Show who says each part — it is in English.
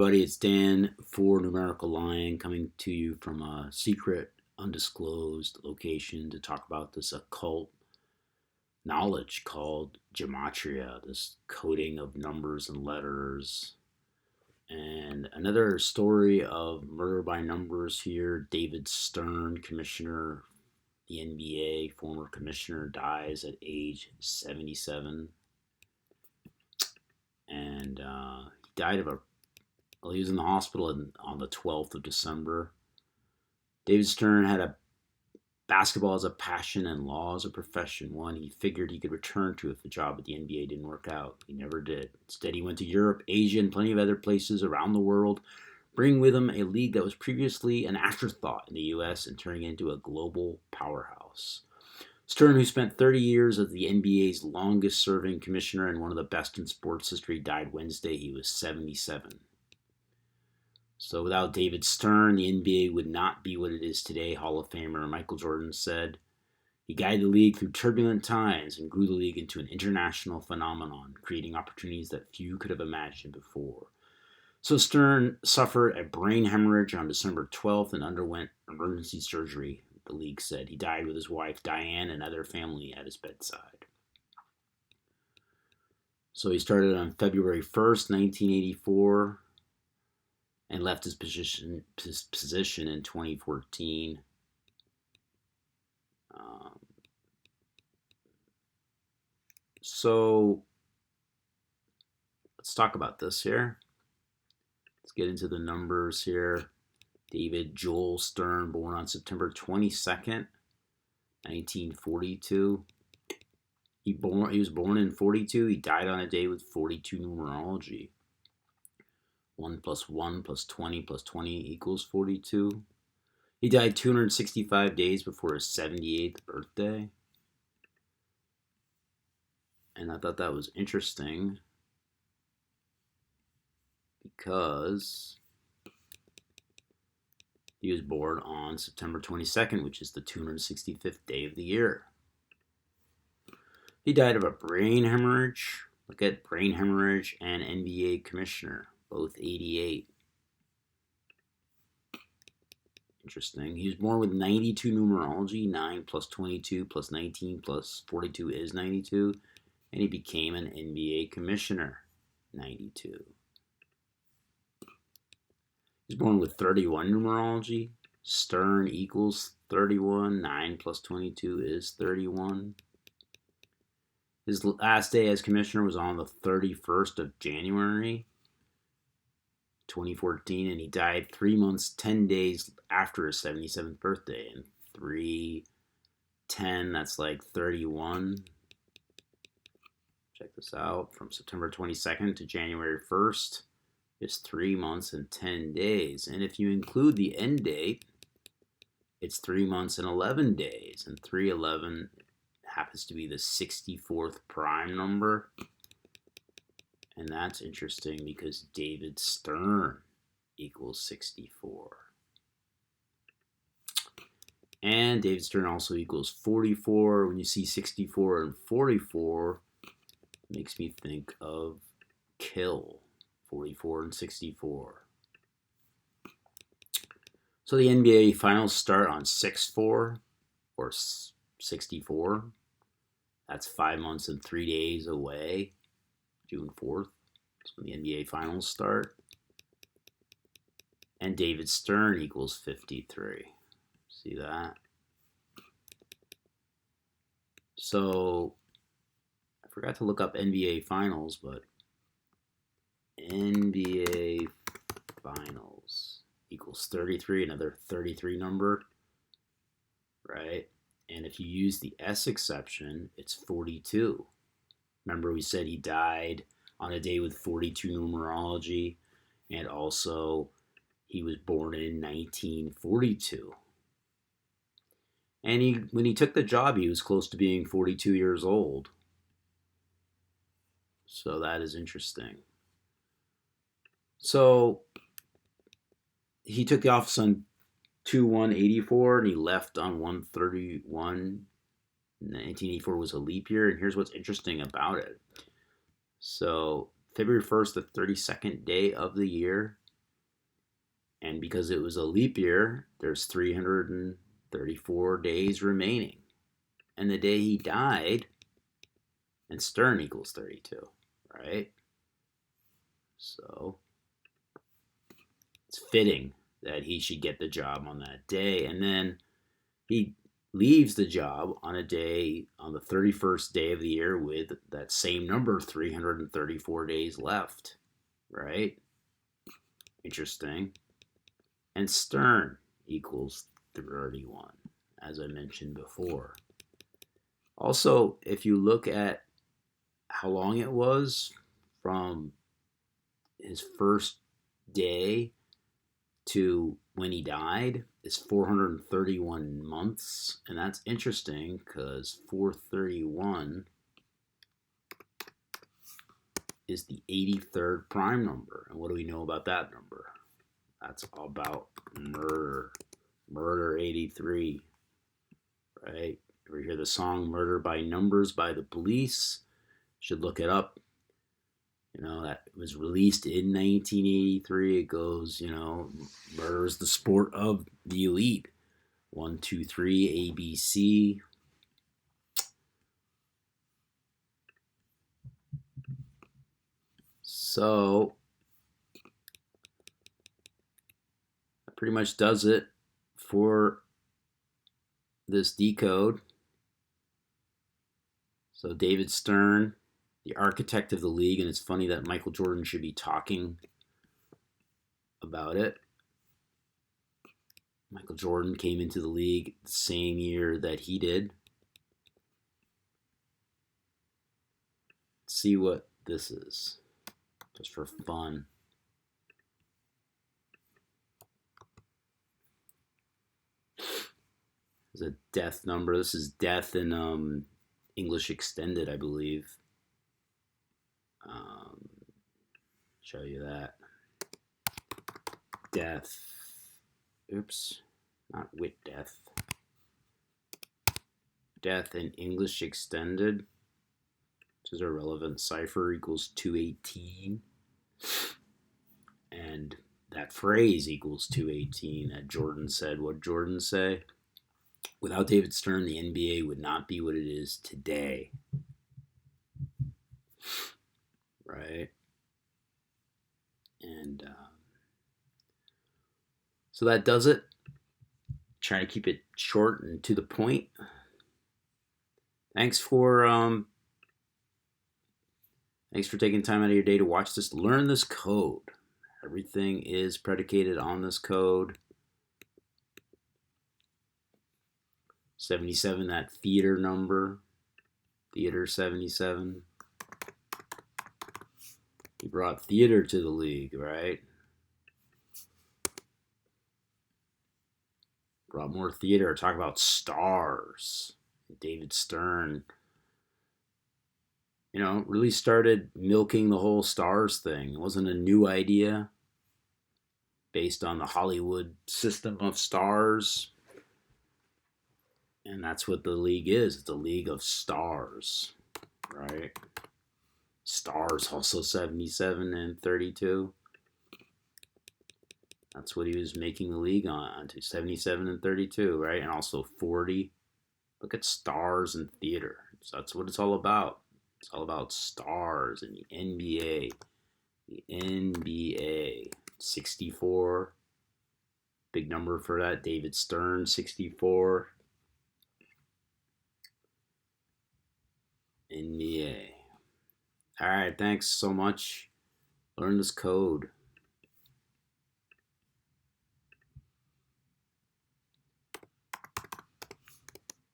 Speaker 1: Buddy, it's Dan for Numerical Lion coming to you from a secret, undisclosed location to talk about this occult knowledge called gematria, this coding of numbers and letters. And another story of murder by numbers here. David Stern, commissioner, the NBA, former commissioner, dies at age 77. And he died of a Well, he was in the hospital on the 12th of December. David Stern had basketball as a passion and law as a profession, one he figured he could return to if the job at the NBA didn't work out. He never did. Instead, he went to Europe, Asia, and plenty of other places around the world, bringing with him a league that was previously an afterthought in the U.S. and turning it into a global powerhouse. Stern, who spent 30 years as the NBA's longest-serving commissioner and one of the best in sports history, died Wednesday. He was 77. So without David Stern, the NBA would not be what it is today, Hall of Famer Michael Jordan said. He guided the league through turbulent times and grew the league into an international phenomenon, creating opportunities that few could have imagined before. So Stern suffered a brain hemorrhage on December 12th and underwent emergency surgery, the league said. He died with his wife Diane and other family at his bedside. So he started on February 1st, 1984. And left his position in 2014. So let's talk about this here. Let's get into the numbers here. David Joel Stern, born on September 22nd, 1942. He was born in 42. He died on a day with 42 numerology. 1 plus 1 plus 20 plus 20 equals 42. He died 265 days before his 78th birthday. And I thought that was interesting because he was born on September 22nd, which is the 265th day of the year. He died of a brain hemorrhage. Look at brain hemorrhage and NBA commissioner. Both 88. Interesting. He was born with 92 numerology. 9 plus 22 plus 19 plus 42 is 92. And he became an NBA commissioner. 92. He was born with 31 numerology. Stern equals 31. 9 plus 22 is 31. His last day as commissioner was on the 31st of January. 2014, and he died 3 months, 10 days after his 77th birthday. And 3/10, that's like 31. Check this out. From September 22nd to January 1st is 3 months and 10 days. And if you include the end date, it's 3 months and 11 days. And 3/11 happens to be the 64th prime number. And that's interesting because David Stern equals 64. And David Stern also equals 44. When you see 64 and 44, it makes me think of kill. 44 and 64. So the NBA finals start on 6/4 or 64. That's 5 months and 3 days away. June 4th. That's when the NBA finals start. And David Stern equals 53. See that? So, I forgot to look up NBA finals, but NBA finals equals 33, another 33 number, right? And if you use the S exception, it's 42. Remember, we said he died on a day with 42 numerology, and also he was born in 1942. And when he took the job, he was close to being 42 years old. So that is interesting. So he took the office on 2/1/84, and he left on 1/31. 1984 was a leap year, and here's what's interesting about it. So February 1st, the 32nd day of the year, And because it was a leap year, there's 334 days remaining. And the day he died, and Stern equals 32, right? So it's fitting that he should get the job on that day. And then he leaves the job on a day, on the 31st day of the year, with that same number, 334 days left, right? Interesting. And Stern equals 31, as I mentioned before. Also, if you look at how long it was from his first day to when he died, is 431 months. And that's interesting because 431 is the 83rd prime number. And what do we know about that number? That's all about murder. Murder 83, right? Ever hear the song Murder by Numbers by the Police? Should look it up. You know, that was released in 1983. It goes, murder is the sport of the elite. 1, 2, 3, ABC. So, that pretty much does it for this decode. So, David Stern, the architect of the league, and it's funny that Michael Jordan should be talking about it. Michael Jordan came into the league the same year that he did. Let's see what this is, just for fun. There's a death number. This is death in English Extended, I believe. Show you that. Death. Oops. Not wit death. Death in English Extended, which is a relevant cipher, equals 218. And that phrase equals 218 that Jordan said. What Jordan say? Without David Stern, the NBA would not be what it is today. Right? And so that does it. Trying to keep it short and to the point. Thanks for taking time out of your day to watch this. Learn this code. Everything is predicated on this code. 77, that theater number. Theater 77. He brought theater to the league, right? Brought more theater. Talk about stars. David Stern, really started milking the whole stars thing. It wasn't a new idea based on the Hollywood system of stars. And that's what the league is. It's a league of stars, right? Stars, also 77 and 32. That's what he was making the league on to, 77 and 32, right? And also 40. Look at stars in theater. So that's what it's all about. It's all about stars in the NBA. The NBA. 64. Big number for that. David Stern, 64. NBA. All right, thanks so much. Learn this code.